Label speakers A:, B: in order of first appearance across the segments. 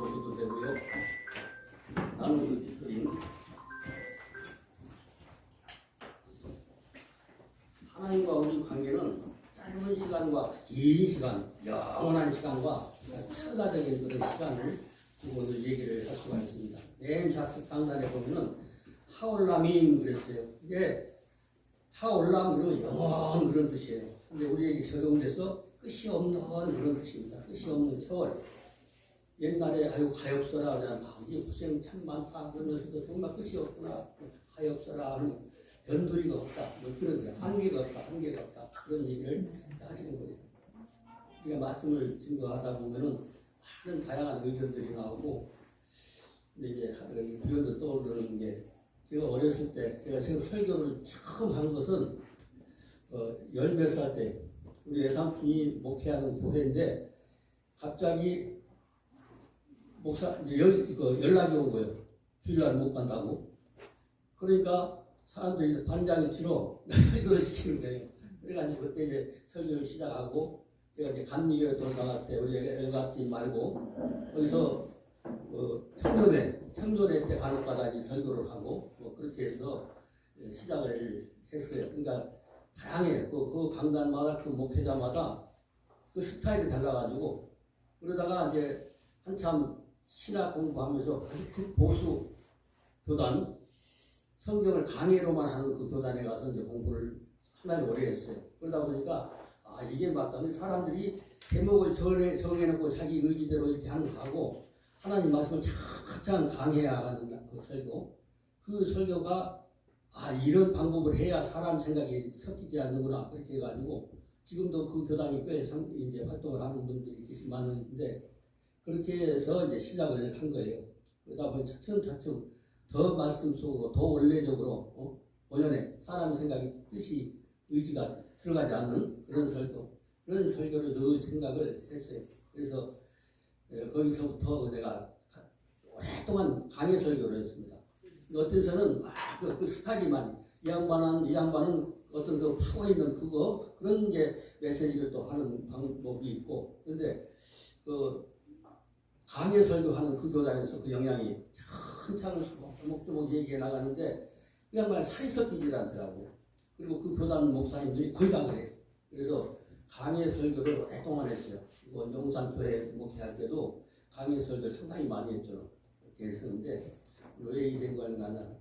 A: 보셔도 되고요. 나누기 드림 하나님과 우리 관계는 짧은 시간과 긴 시간, 영원한 시간과 찰나적인 그런 시간을 두고 오늘 얘기를 할 수가 있습니다. 맨 좌측 상단에 보면은 하올라민 그랬어요. 이게 하올람 그러면 영원 그런 뜻이에요. 근데 우리에게 적용돼서 끝이 없는 그런 뜻입니다. 끝이 없는 세월. 옛날에 아유 가엾어라 그냥 이 고생 참 많다 그러면서도 정말 끝이 없구나 가엾어라 하는 변두리가 없다 뭐 그런 거예요. 한계가 없다 그런 얘기를 하시는 거예요. 우리가 말씀을 증거하다 보면은 많은 다양한 의견들이 나오고 근데 이제 의견도 떠오르는 게 제가 어렸을 때 제가 지금 설교를 처음 한 것은 열 몇 살 때 우리 외삼촌이 목회하는 교회인데 갑자기 목사 이제 연락이 온 거예요. 주일날 못 간다고. 그러니까 사람들이 반장일치로 설교를 시키는 거예요. 그래가지고 그때 이제 설교를 시작하고 제가 이제 감리교회도 나갈 때 우리 애같이 말고 거기서 청년회 때 간혹가다 이제 설교를 하고 뭐 그렇게 해서 시작을 했어요. 그러니까 다양해요. 그 강단마다 그 목회자마다 그 스타일이 달라가지고 그러다가 이제 한참 신학 공부하면서 아주 보수 교단 성경을 강해로만 하는 그 교단에 가서 이제 공부를 상당히 오래 했어요. 그러다 보니까 이게 맞다. 사람들이 제목을 정해놓고 자기 의지대로 이렇게 하는 거하고 하나님 말씀을 가장 강해야 하는 그 설교. 그 설교가 이런 방법을 해야 사람 생각이 섞이지 않는구나 그렇게 해가지고 지금도 그 교단이 꽤 이제 활동을 하는 분들이 많은데 그렇게 해서 이제 시작을 한 거예요. 그러다 보니 차츰차츰 더 말씀 속으로 더 원래적으로 본연의 사람 생각이 뜻이 의지가 들어가지 않는 그런 설교를 늘 생각을 했어요. 그래서 거기서부터 내가 오랫동안 강의 설교를 했습니다. 어떤 데서는 그 스타일이만 이 양반은 어떤 그 파워 있는 그런 이제 메시지를 또 하는 방법이 있고 그런데 그 강의 설교하는 그 교단에서 그 영향이 한참 조목조목 얘기해 나가는데 그 양반이 살이 섞이질 않더라고. 그리고 그 교단 목사님들이 거의 다 그래요. 그래서 강의 설교를 오랫동안 했어요. 용산교회 목회할 때도 강의 설교를 상당히 많이 했죠. 이렇게 했었는데 왜 이 생각이 나냐.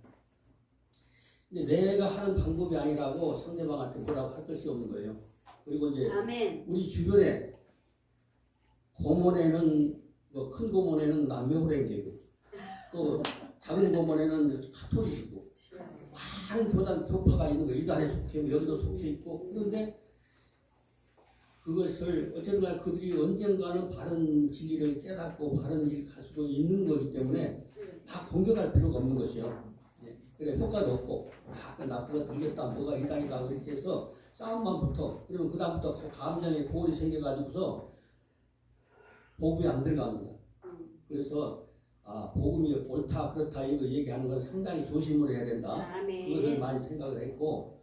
A: 근데 내가 하는 방법이 아니라고 상대방한테 뭐라고 할 것이 없는 거예요. 그리고 이제 아멘. 우리 주변에 고문에는 큰 고문에는 남녀호랭이고 그 작은 고문에는 카톨릭이고 많은 교파가 있는 거 이단에 속해 여기도 속해 있고 그런데 그것을 어쨌든 그들이 언젠가는 바른 진리를 깨닫고 바른 일을 갈 수도 있는 거기 때문에 다 공격할 필요가 없는 것이요. 그래 효과도 없고 나 그거 들겠다 뭐가 이단이다 그렇게 해서 싸움만 붙어. 그러면 그 다음부터 그 감정에 고울이 생겨가지고서 복음이 안 들어갑니다. 그래서 복음이 옳다 그렇다 이거 얘기하는 건 상당히 조심을 해야 된다. 그것을 많이 생각을 했고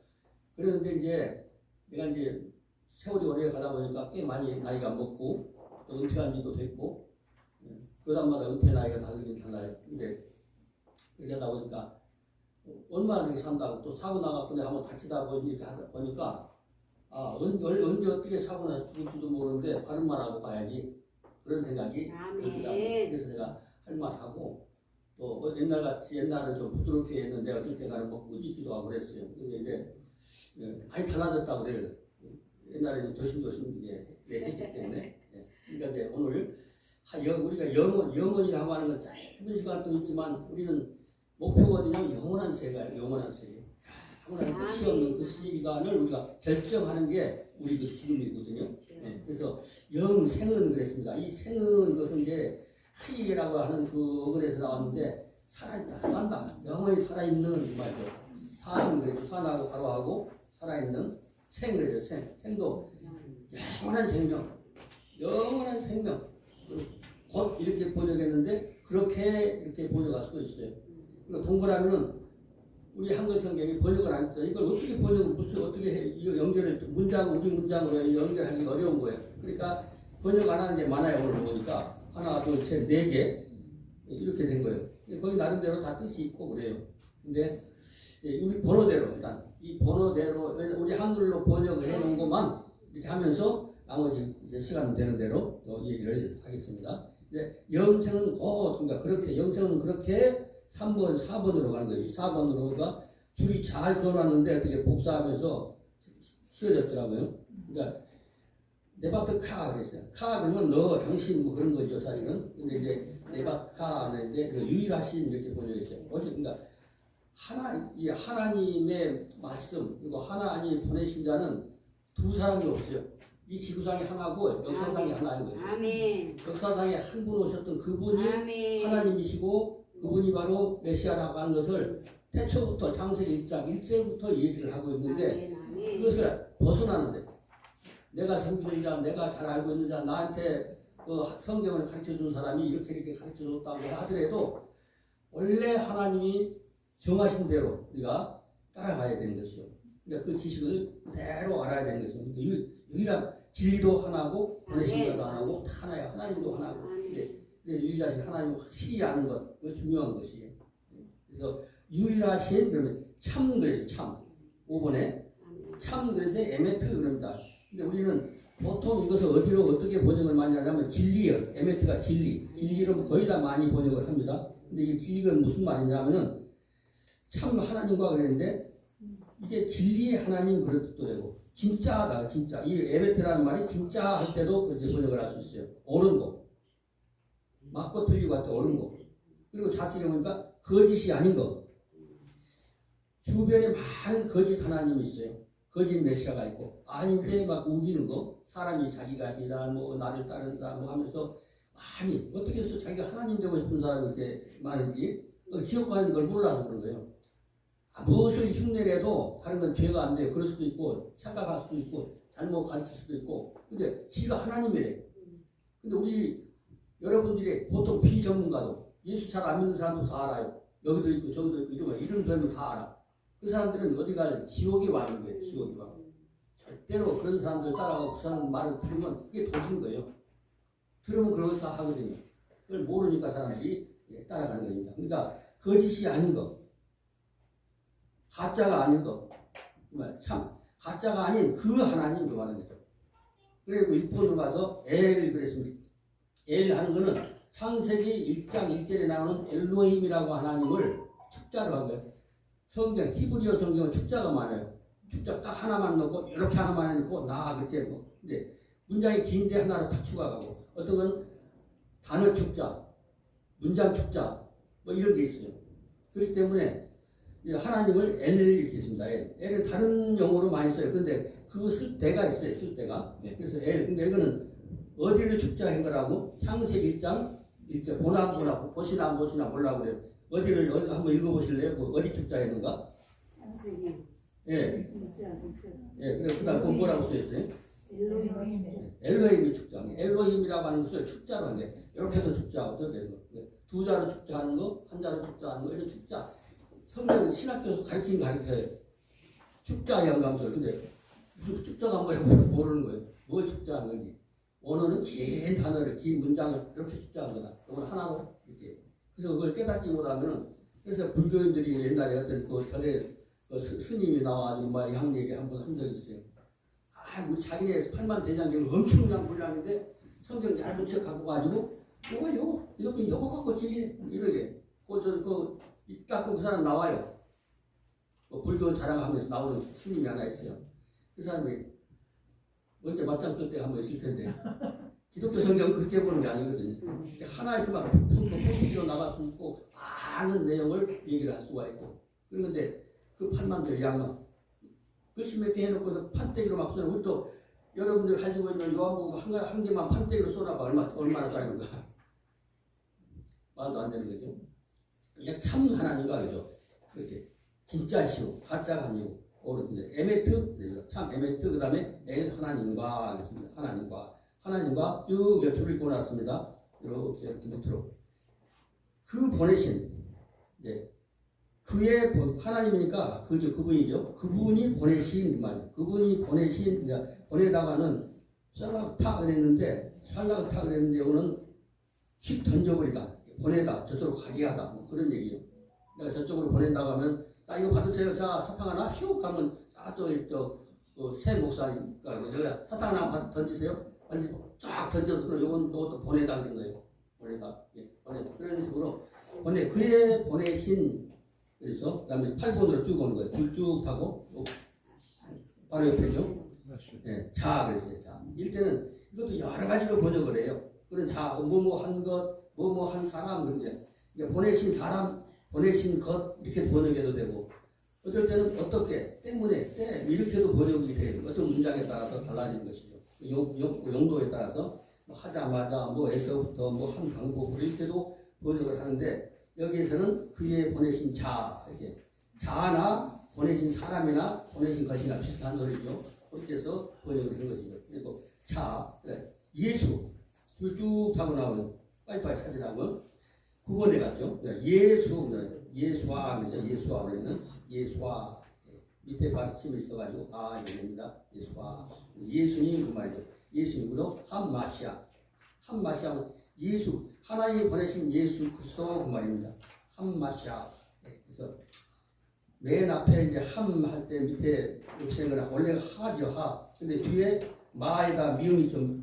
A: 그런데 이제 내가 이제 세월이 오래 가다 보니까 꽤 많이 나이가 먹고 또 은퇴한 지도 됐고 교단마다 은퇴 나이가 다르긴 달라요. 근데 그렇게 하다 보니까 얼마나 되게 산다고 또 사고 나갖고 내가 한번 다치다 보니까 언제 어떻게 사고 나서 죽을지도 모르는데 바른 말하고 가야지 그런 생각이 들더라고요. 그래서 내가 할 말하고 또 옛날은 좀 부드럽게 했는데 어떨 때가는 뭐 꾸짖기도 하고 그랬어요. 근데 이제 많이 달라졌다고 그래요. 옛날에는 조심조심 했기 때문에. 그러니까 이제 오늘 우리가 영원이라고 하는 건 짧은 시간도 있지만 우리는 목표가 어디냐면 영원한 세계예요. 영원한 세계. 영원한 끝이 없는 그 시간을 우리가 결정하는 게 우리 그 지금이거든요. 그래서 영생은 그랬습니다. 이 생은 것은 이제 하이라고 하는 그 어근에서 나왔는데 살아있다, 산다, 영원히 살아있는 말이죠. 사는 그래도 산하고 가로하고 살아있는 생 그래요. 생도 영원한 생명. 곧 이렇게 번역했는데 그렇게 이렇게 번역할 수도 있어요. 그러니까 동그라미는 우리 한글 성경이 번역을 안 했죠. 이걸 어떻게 어떻게 해? 이거 연결을 우리 문장으로 연결하기 어려운 거예요. 그러니까 번역 안 하는 게 많아요. 오늘 보니까 하나, 둘, 셋, 4개. 이렇게 된 거예요. 거기 나름대로 다 뜻이 있고 그래요. 근데 우리 번호대로 일단 이 번호대로 우리 한글로 번역을 해놓은 것만 이렇게 하면서 나머지 이제 시간 되는 대로 얘기를 하겠습니다. 이제 영생은 그러니까 그렇게 영생은 그렇게 3번, 4번으로 가는 거예요. 4번으로가 줄이 잘 그어놨는데 어떻게 복사하면서 휘어졌더라고요. 그러니까 네바트카 그랬어요. 카 그러면 너, 당신 뭐 그런 거죠 사실은. 근데 이제 네바카는 이제 유일하신 이렇게 번역했어요. 어제 그러니까 이 하나님의 말씀 그리고 하나님 보내신 자는 두 사람이 없어요. 이 지구상이 하나고 역사상이 하나인 거죠.
B: 아멘.
A: 역사상에 한 분 오셨던 그분이
B: 아멘.
A: 하나님이시고 그분이 바로 메시아라고 하는 것을 태초부터 창세기 1장 1절부터 얘기를 하고 있는데
B: 아멘.
A: 그것을 벗어나는데 내가 섬기는 자, 내가 잘 알고 있는 자, 나한테 그 성경을 가르쳐준 사람이 이렇게 가르쳐줬다고 하더라도 원래 하나님이 정하신 대로 우리가 따라가야 되는 것이요. 그러니까 그 지식을 그대로 알아야 되는 것이요. 그러니까 유일한 진리도 하나고 보내신 자도 하나고 다 하나야. 하나님도 하나고. 근데 유일하신 하나님을 확실히 아는 것, 그게 중요한 것이에요. 그래서 유일하신 그러면 참 그래요. 참. 5번에 참 그런데 에메트 그럽니다. 근데 우리는 보통 이것을 어디로 어떻게 번역을 많이 하냐면 진리예요. 에메트가 진리. 진리로 거의 다 많이 번역을 합니다. 근데 이게 진리가 무슨 말이냐면은 참 하나님과 그랬는데 이게 진리의 하나님 그런 뜻도 되고 진짜다 진짜. 이 에메트라는 말이 진짜 할 때도 그렇게 번역을 할 수 있어요. 옳은 거. 맞고 틀리고 할 때 옳은 거. 그리고 자세히 보니까 거짓이 아닌 거. 주변에 많은 거짓 하나님이 있어요. 거짓 메시아가 있고 아닌데 막 우기는 거. 사람이 자기가 아니라 뭐 나를 따른다 뭐 하면서 많이 어떻게 해서 자기가 하나님 되고 싶은 사람이 이렇게 많은지 지옥 가는 걸 몰라서 그런 거예요. 무엇을 흉내내도 다른 건 죄가 안 돼요. 그럴 수도 있고 착각할 수도 있고 잘못 가르칠 수도 있고 근데 지가 하나님이래. 근데 우리 여러분들이 보통 비전문가도 예수 잘 안 믿는 사람도 다 알아요. 여기도 있고 저기도 있고 이러면 이름 들면 다 알아. 그 사람들은 어디가 지옥이 와는 거예요. 지옥이 와. 절대로 그런 사람들 따라가고 그 사람 말을 들으면 그게 독인 거예요. 들으면 그럴싸 하거든요. 그걸 모르니까 사람들이 따라가는 겁니다. 그러니까 거짓이 아닌 거. 가짜가 아닌 거. 참 가짜가 아닌 그 하나님을 말하는 거죠. 그리고 6번으로 가서 엘 그랬습니다. 엘 하는 거는 창세기 1장 1절에 나오는 엘로힘이라고 하나님을 축자로 한 거예요. 성경 히브리어 성경은 축자가 많아요. 축자 딱 하나만 넣고 이렇게 하나만 넣고 나 그렇게 뭐. 근데 문장이 긴데 하나로 딱 추가하고 어떤 건 단어 축자, 문장 축자 뭐 이런 게 있어요. 그렇기 때문에 하나님을 엘 이렇게 했습니다. 엘은 다른 용어로 많이 써요. 근데 그 쓸 때가 있어요. 쓸 때가. 그래서 엘. 근데 이거는 어디를 축자한 거라고? 창세기 1장 1절 보나 보시나 안 보시나 몰라 그래요. 어디를 한번 읽어보실래요? 어디 축자했는가?
B: 창세기.
A: 예. 그래 그다음 그 뭐라고 써있어요? 엘로힘이 축자. 엘로힘이라고 하는 것을 축자로 한 게 이렇게도 축자하고 또 되는 거. 두 자로 축자하는 거, 한 자로 축자하는 거 이런 축자. 성경은 신학교에서 가르쳐요. 축자 영감설. 근데 무슨 축자가 뭐야 모르는 거예요. 뭘 축자한 건지. 원어는 긴 단어를, 긴 문장을 이렇게 축자한 거다. 이건 하나로 이렇게. 그래서 그걸 깨닫지 못하면은 그래서 불교인들이 옛날에 어떤 그 절에 스님이 나와가지고 막 양 얘기 한번 한 적이 있어요. 우리 자기네 팔만 대장경을 엄청난 분량인데 성경 얇은 책 갖고 가지고 요거 갖고 진리네 이러게. 딱 그 사람 나와요. 불교 자랑하면서 나오는 스님이 하나 있어요. 그 사람이 언제 맞짱 뜰 때가 한번 있을 텐데 기독교 성경은 그렇게 보는 게 아니거든요. 하나에서 막 폭풍으로 나갈 수 있고 많은 내용을 얘기를 할 수가 있고 그런데 그 판만 될 양만 글씨 몇 개 해놓고 판때기로 막 쏘는 우리 또 여러분들 가지고 있는 요한복음 한 개만 판때기로 쏘나봐 얼마나 쌓이는가 말도 안 되는 거죠. 그냥 참 하나님과 그죠. 그렇게 진짜시오 가짜가 아니고 오른데 에메트 참 에메트 그 다음에 엘 하나님과 하겠습니다. 하나님과 쭉 줄을 보냈습니다. 이렇게 밑으로 그 보내신 그의 하나님이니까 그분이죠. 그분이 보내신 말 그분이 보내신 보내다가는 샬라그타 그랬는데 이거는 휙 던져버리다 보내다, 저쪽으로 가게 하다, 뭐 그런 얘기예요. 내가 저쪽으로 보낸다고 하면, 야, 이거 받으세요. 자, 사탕 하나 슉 가면, 새 목사니까, 내가 사탕 하나 던지세요. 완전 쫙 던져서, 요것도 보내다 그런 거예요. 보내다. 예, 보내다. 그런 식으로, 그의 보내신, 그래서, 그 다음에 8번으로 쭉 오는 거예요. 줄 쭉 타고, 바로 옆에죠. 예, 자, 그랬어요. 자. 일때는 이것도 여러 가지로 번역을 해요. 그런 자, 뭐뭐 한 것, 뭐뭐 한 사람, 그런 게. 그러니까 보내신 사람, 보내신 것, 이렇게 번역해도 되고, 어떨 때는 어떻게, 때문에, 이렇게도 번역이 돼요. 어떤 문장에 따라서 달라지는 것이죠. 용도에 따라서, 뭐 하자마자, 뭐에서부터, 뭐 한 방법으로 이렇게도 번역을 하는데, 여기에서는 그의 보내신 자, 이렇게. 자나, 보내신 사람이나, 보내신 것이나 비슷한 소리죠. 그렇게 해서 번역을 한 것이죠. 그리고 자, 예수, 줄 쭉 타고 나오는, 빨리빨리 찾으라고. 9번에 갔죠. 예수, 예수와, 예수와, 그러면 예수와, 밑에 받침이 있어가지고, 이겁니다. 예수와. 예수님, 그 말이죠. 예수님으로 한마시아. 한마시아는 예수, 하나님이 보내신 예수 그리스도 그 말입니다. 한마시아. 그래서 맨 앞에 이제 함 할 때 밑에 이렇게 생각을 원래가 하죠, 하. 근데 뒤에 마에다 미음이 좀,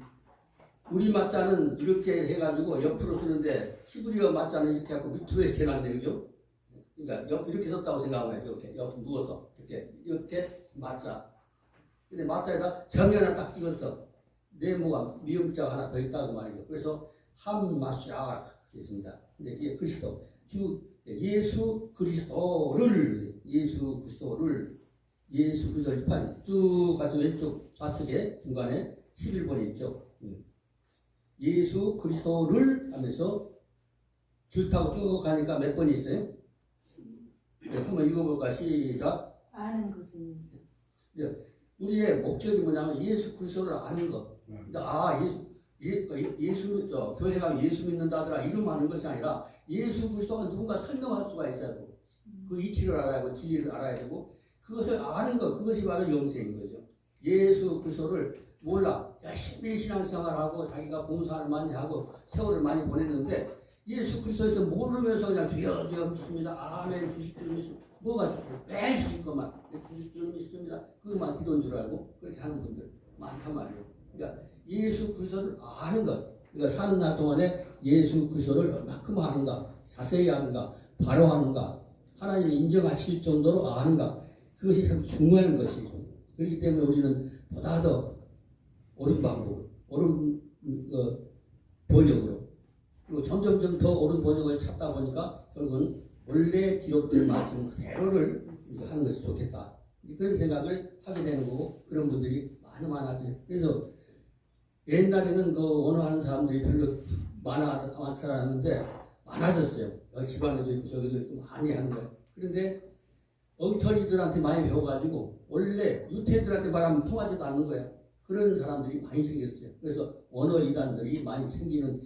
A: 우리 맞자는 이렇게 해가지고 옆으로 쓰는데 히브리어 맞자는 이렇게 하고 밑으로 이렇게 해놨네, 그죠? 그러니까 이렇게 썼다고 생각하면 이렇게 옆 누워서 이렇게 맞자. 근데 맞자에다 정이 하나 딱 찍었어. 네모가 미음자 하나 더 있다고 말이죠. 그래서 함마샤 있습니다. 근데 이게 그리스도, 예수 그리스도를 예수 그리스도를 쭉 가서 왼쪽 좌측에 중간에 11번이 있죠. 예수 그리스도를 하면서 줄 타고 쭉 가니까 몇 번이 있어요? 네, 한번 읽어볼까? 시작.
B: 아는 것은.
A: 네, 우리의 목적이 뭐냐면 예수 그리스도를 아는 것. 그러니까 예수, 교회가 예수 믿는다더라 이름 아는 것이 아니라 예수 그리스도가 누군가 설명할 수가 있어야 되고 그 이치를 알아야 하고 진리를 알아야 되고 그것을 아는 것, 그것이 바로 영생인 거죠. 예수 그리스도를 몰라. 열심히 신앙생활하고 자기가 봉사를 많이 하고 세월을 많이 보냈는데 예수 그리스도에서 모르면서 그냥 주여 주여 믿습니다. 아멘 주실 줄 믿습니다. 뭐가 주실? 매일 주실 것만 주실 줄 믿습니다. 그것만 기도인 줄 알고 그렇게 하는 분들 많단 말이에요. 그러니까 예수 그리스도를 아는 것. 그러니까 사는 날 동안에 예수 그리스도를 얼마큼 아는가, 자세히 아는가, 바로 아는가, 하나님이 인정하실 정도로 아는가, 그것이 참 중요한 것이죠. 그렇기 때문에 우리는 보다 더 옳은 방법, 옳은 번역으로, 그리고 점점점 더 옳은 번역을 찾다 보니까 결국은 원래 기록된 말씀 그대로를 하는 것이 좋겠다. 그런 생각을 하게 되는 거고 그런 분들이 많아지. 그래서 옛날에는 그 언어하는 사람들이 별로 많지 않았는데 많아졌어요. 여기 지방에도 있고 저기도 있고 많이 하는 거예요. 그런데 엉터리들한테 많이 배워가지고 원래 유태인들한테 말하면 통하지도 않는 거예요. 그런 사람들이 많이 생겼어요. 그래서 언어 이단들이 많이 생기는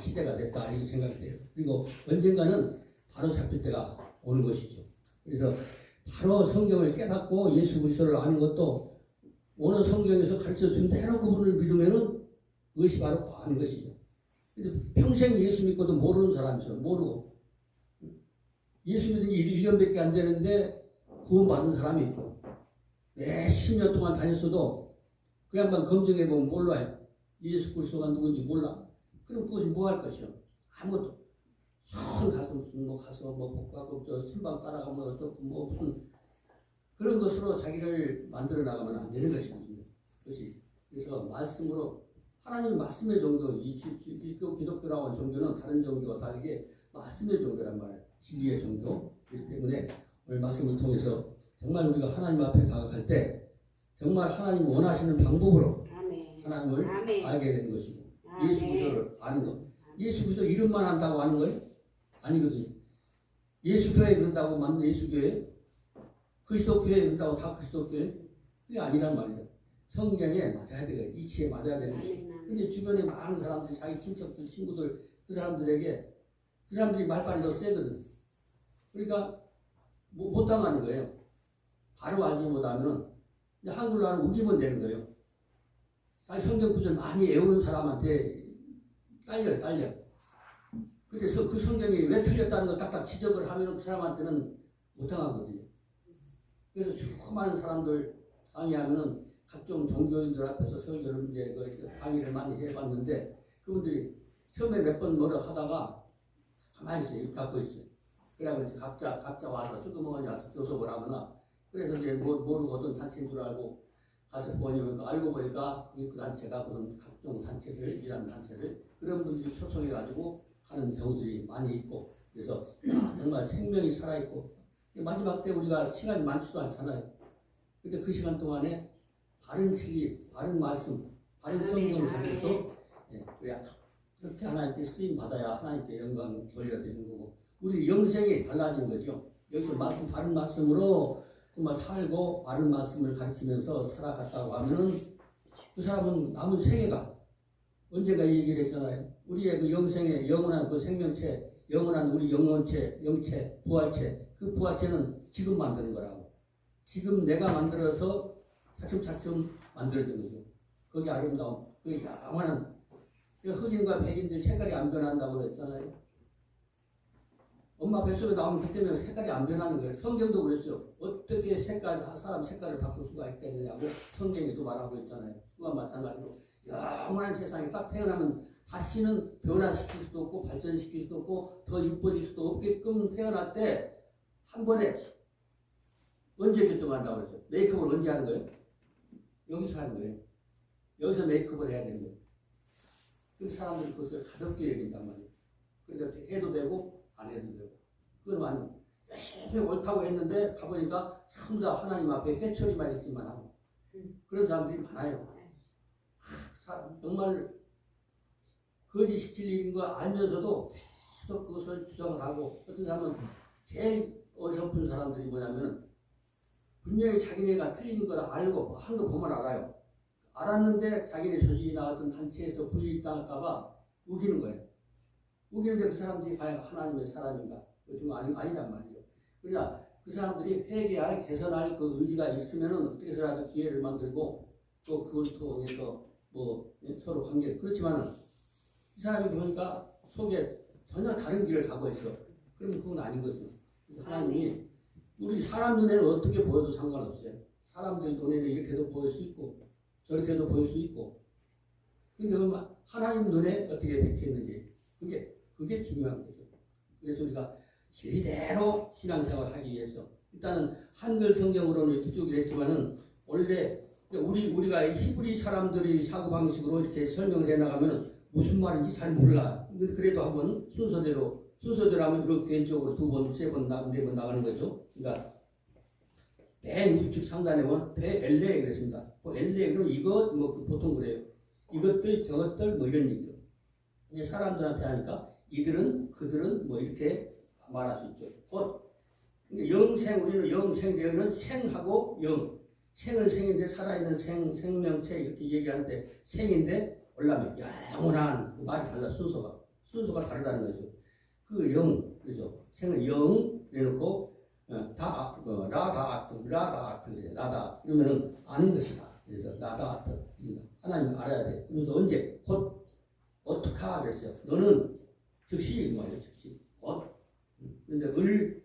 A: 시대가 됐다 이렇게 생각이 돼요. 그리고 언젠가는 바로 잡힐 때가 오는 것이죠. 그래서 바로 성경을 깨닫고 예수 그리스도를 아는 것도 오늘 성경에서 가르쳐 준 대로 그분을 믿으면은 그것이 바로 아는 것이죠. 근데 평생 예수 믿고도 모르는 사람이죠. 모르고 예수 믿은 지 1년밖에 안 되는데 구원받은 사람이 있고 몇십 년 동안 다녔어도 그 양반 검증해보면 몰라요. 예수 그리스도가 누군지 몰라. 그럼 그것이 뭐 할 것이요? 아무것도. 가서 무슨 가서 복하고 신방 따라가면 어쩌고 무슨 그런 것으로 자기를 만들어 나가면 안 되는 것이거든요. 그래서 말씀으로 하나님 말씀의 종교, 이 기독교라고 하는 종교는 다른 종교와 다르게 말씀의 종교란 말이에요. 진리의 종교. 그렇기 때문에 오늘 말씀을 통해서 정말 우리가 하나님 앞에 다가갈 때 정말 하나님 원하시는 방법으로 하나님을 알게 되는 것이고 예수 그리스도를 아는 것. 예수 그리스도 이름만 안다고 아는 거예요? 아니거든요. 예수 교회 그런다고 맞는 예수 교회? 그리스도 교회 그런다고 다 그리스도 교회? 그게 아니란 말이죠. 성경에 맞아야 돼요. 이치에 맞아야 되는 것이죠. 근데 주변에 많은 사람들이 자기 친척들, 친구들 그 사람들에게 그 사람들이 말빨이 더 세거든. 그러니까 못 당하는 거예요. 바로 알지 못하면 한글로 하면 우기면 되는 거예요. 성경 구절 많이 외우는 사람한테 딸려. 그래서 그 성경이 왜 틀렸다는 걸 딱딱 지적을 하면 그 사람한테는 못당하거든요. 그래서 수많은 사람들 강의하면은 각종 종교인들 앞에서 설교를 이제 그 강의를 많이 해봤는데 그분들이 처음에 몇 번 뭐라 하다가 가만히 있어요. 입 닫고 있어요. 그래가지고 이제 각자 와서 슬그머니 와서 교섭을 하거나 그래서 이제 모르고 어떤 단체인 줄 알고 가서 보니까 알고 보니까 그 단체가 그런 각종 단체들 이란 단체를 그런 분들이 초청해가지고 하는 경우들이 많이 있고 그래서 정말 생명이 살아있고 마지막 때 우리가 시간이 많지도 않잖아요. 근데 그 시간 동안에 바른 진리, 바른 말씀, 바른 성경을 가지고서 그렇게 하나님께 쓰임 받아야 하나님께 영광을 돌려드리는 거고 우리 영생이 달라진 거죠. 여기서 말씀 바른 말씀으로 정말 살고 바른 말씀을 가르치면서 살아갔다고 하면은 그 사람은 남은 생애가 언제가 얘기를 했잖아요. 우리의 그 영생의 영원한 그 생명체, 영원한 우리 영혼체, 영체, 부활체 그 부활체는 지금 만드는 거라고. 지금 내가 만들어서 차츰차츰 만들어진 거죠. 거기 아름다움, 그 영원한 흑인과 백인들 색깔이 안 변한다고 그랬잖아요. 엄마 뱃속에 나오면 그때면 색깔이 안 변하는 거예요. 성경도 그랬어요. 어떻게 사람 색깔을 바꿀 수가 있겠느냐고 성경에도 말하고 있잖아요. 그와 마찬가지로 영원한 세상에 딱 태어나면 다시는 변화시킬 수도 없고 발전시킬 수도 없고 더 이뻐질 수도 없게끔 태어날 때 한 번에 언제 결정한다고 그랬죠? 메이크업을 언제 하는 거예요? 여기서 하는 거예요. 여기서 메이크업을 해야 되는 거예요. 그 사람들이 그것을 가볍게 여긴단 말이에요. 그러니까 해도 되고 안 해도 되고. 그건 아니고 열심히 옳다고 했는데 가보니까 전부 다 하나님 앞에 회초리만 있지만 하고 그런 사람들이 많아요. 정말 거짓이 진리인 거 알면서도 계속 그것을 주장을 하고 어떤 사람은 제일 어설픈 사람들이 뭐냐면 분명히 자기네가 틀린 걸 알고 한 거 보면 알아요. 알았는데 자기네 소식이나 어떤 단체에서 분리당할까봐 우기는 거예요. 우기는데 그 사람들이 과연 하나님의 사람인가? 좀 아니란 말이에요. 그러나 그 사람들이 회개할, 개선할 그 의지가 있으면은 어떻게 해서라도 기회를 만들고 또 그걸 통해서 뭐 서로 관계 그렇지만은 이 사람이 보니까 속에 전혀 다른 길을 가고 있어. 그러면 그건 아닌 거죠. 하나님이 우리 사람 눈에는 어떻게 보여도 상관없어요. 사람들 눈에는 이렇게도 보일 수 있고 저렇게도 보일 수 있고 근데 하나님 눈에 어떻게 비치는지 그게 중요한 거죠. 그래서 우리가 제대로 신앙생활을 하기 위해서 일단은 한글 성경으로는 이렇게 쭉 했지만은 원래 우리가 히브리 사람들이 사고방식으로 이렇게 설명을 해나가면 무슨 말인지 잘 몰라. 그래도 한번 순서대로 하면 이렇게 왼쪽으로 2번, 3번, 4번 나가는 거죠. 그러니까 맨 우측 상단에 보면 베엘레 그랬습니다. 엘레는 이것 뭐 보통 그래요. 이것들 저것들 뭐 이런 얘기요. 이제 사람들한테 하니까 이들은 그들은 뭐 이렇게 말할 수 있죠. 곧 영생 우리는 영생되어는 생하고 영. 생은 생인데 살아있는 생명체 이렇게 얘기하는데 생인데 올라면 영원한 말이 달라 순서가 다르다는 거죠. 그 영 그죠? 생은 영 내놓고 라다아트 그래 라다 그러면은 아는 것이다. 그래서 라다아트 하나님 알아야 돼. 그래서 언제 곧 어떻게 그랬어요. 너는 즉시 말이에요. 즉시 곧 그런데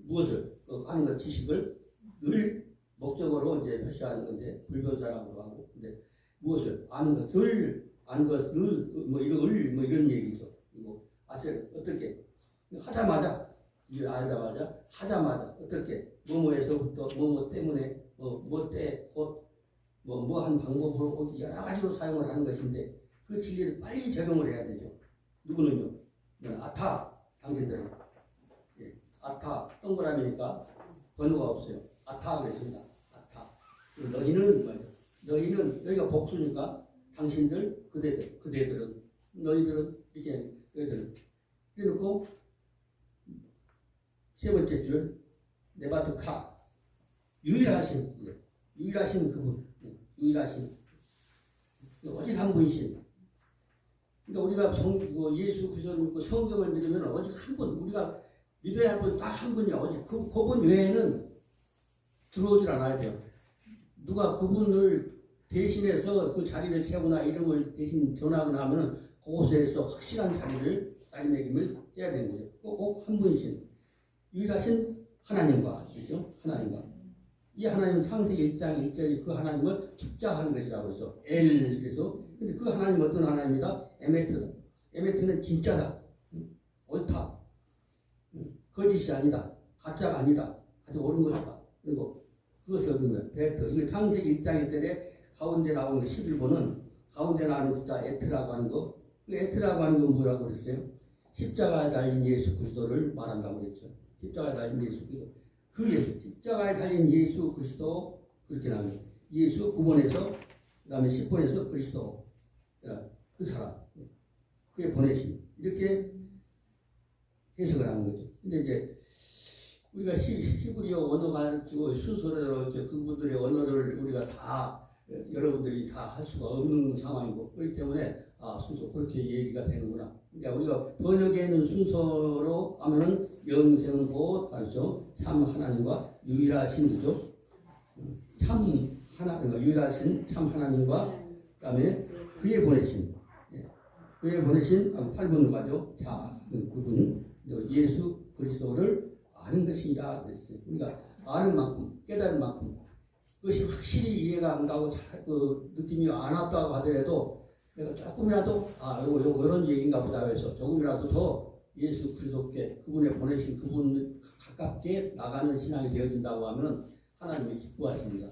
A: 무엇을 하는 것 지식을 늘 목적으로 이제 표시하는 건데 불변사랑으로 하고 근데 무엇을 아는 것을 뭐 이런 얘기죠. 그리고 아세요 어떻게 하자마자 어떻게 뭐뭐에서부터 뭐뭐 때문에 뭐 때 곧 뭐 한 방법으로 여러 가지로 사용을 하는 것인데 그 진리를 빨리 적용을 해야 되죠. 누구는요? 아타 당신들은 아타 동그라미니까 번호가 없어요. 아타 그랬습니다. 아타 너희는 여기가 복수니까 당신들 그대들은 너희들은 이렇게 너희들은 그래놓고 세 번째 줄 네바트카 유일하신 그분 유일하신 오직 한 분이신 그러니까 우리가 예수 그리스도를 믿고 성경을 믿으면 오직 한 분 우리가 믿어야 할 분 딱 한 분이야. 오직 그분 외에는 들어오질 않아야 돼요. 누가 그분을 대신해서 그 자리를 세우거나 이름을 대신 전하거나 하면은 그곳에서 확실한 자리를 자리매김을 해야 되는 거죠. 꼭 한 분이신 유일하신 하나님과, 그렇죠? 하나님과 이 하나님은 창세기 1장 1절이 그 하나님을 축자하는 것이라고 해서 그래서 근데 그 하나님은 어떤 하나님이다? 에메트다. 에메트는 진짜다, 옳다, 거짓이 아니다, 가짜가 아니다, 아주 옳은 것이다. 그리고 그것을 보면 베트, 이거 창세기 1장 1절에 가운데 나오는 11번은 가운데 나오는 글자 에트라고 하는 거, 그 에트라고 하는 건 뭐라고 그랬어요? 십자가에 달린 예수 그리스도를 말한다고 그랬죠. 십자가에 달린 예수 그리스도. 그 예수, 십자가에 달린 예수 그리스도, 그렇게 나옵니다. 예수 9번에서 그 다음에 10번에서 그리스도, 그 사람, 그의 보내심, 이렇게 해석을 하는 거죠. 근데 이제 우리가 히브리어 언어 가지고 순서대로 이렇게 그분들의 언어를 우리가 다 여러분들이 다 할 수가 없는 상황이고, 그렇기 때문에 순서 그렇게 얘기가 되는구나. 그러니까 우리가 번역에 있는 순서로 하면은 영생고 단서 참 하나님과 유일하신 거죠. 참 하나님과 유일하신 참 하나님과 그다음에 그의 보내신, 그의 보내신 8번으로 가죠. 자, 그분 예수 그리스도를 아는 것이라 그랬어요. 그러니까 아는 만큼, 깨달은 만큼, 그것이 확실히 이해가 안 가고 그 느낌이 안 왔다고 하더라도 내가 조금이라도 요거 이런 얘기인가 보다 해서 조금이라도 더 예수 그리스도께 그분의 보내신 그분 가깝게 나가는 신앙이 되어진다고 하면 하나님이 기뻐하십니다.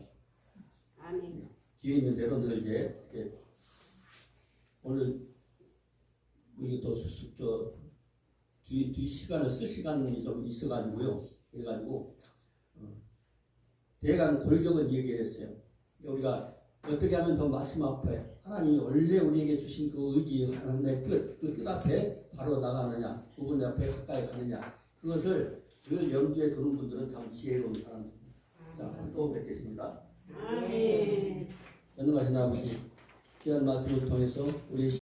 B: 아멘.
A: 뒤에 있는 대로 늘 이제 오늘 우리 또 뒤 시간을 쓸 시간이 좀 있어가지고요. 그래가지고 대강 골격을 얘기했어요. 우리가 어떻게 하면 더 말씀 앞에 하나님이 원래 우리에게 주신 그 의지, 하나님의 뜻, 그 뜻 앞에 바로 나가느냐, 그분 앞에 가까이 가느냐, 그것을 늘 염두에 두는 분들은 참 지혜로운 사람입니다. 자, 또 뵙겠습니다.
B: 아멘.
A: 연능하신 아버지, 귀한 말씀을 통해서 우리